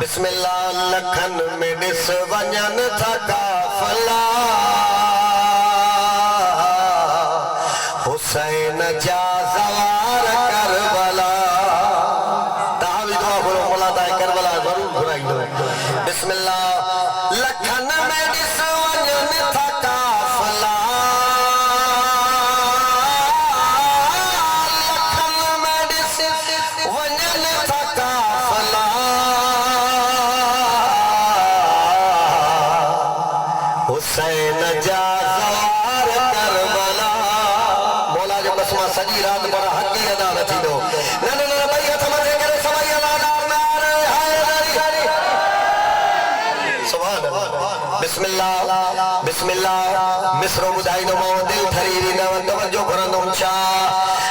بسم اللہ لکھن میں ڈس ونجن تھا کافلا حسین جا زوار کربلا تحاوی دعا کرو مولا دائے کربلا ضرور گھرائی دو بسم اللہ لکھن میں ڈس ونجن تھا کافلا لکھن میں ڈس ونجن تھا کافلا حسین جا زوار کربلا مولا جو قسمہ سجی رات پر حقی ادا رچی دو نہ بھئی سمجھے کرے سمجھے وادار نار حیدری سبحان اللہ بسم اللہ مصر و بدائی نمو دل تھریری نو توجہ کرندوں چاہ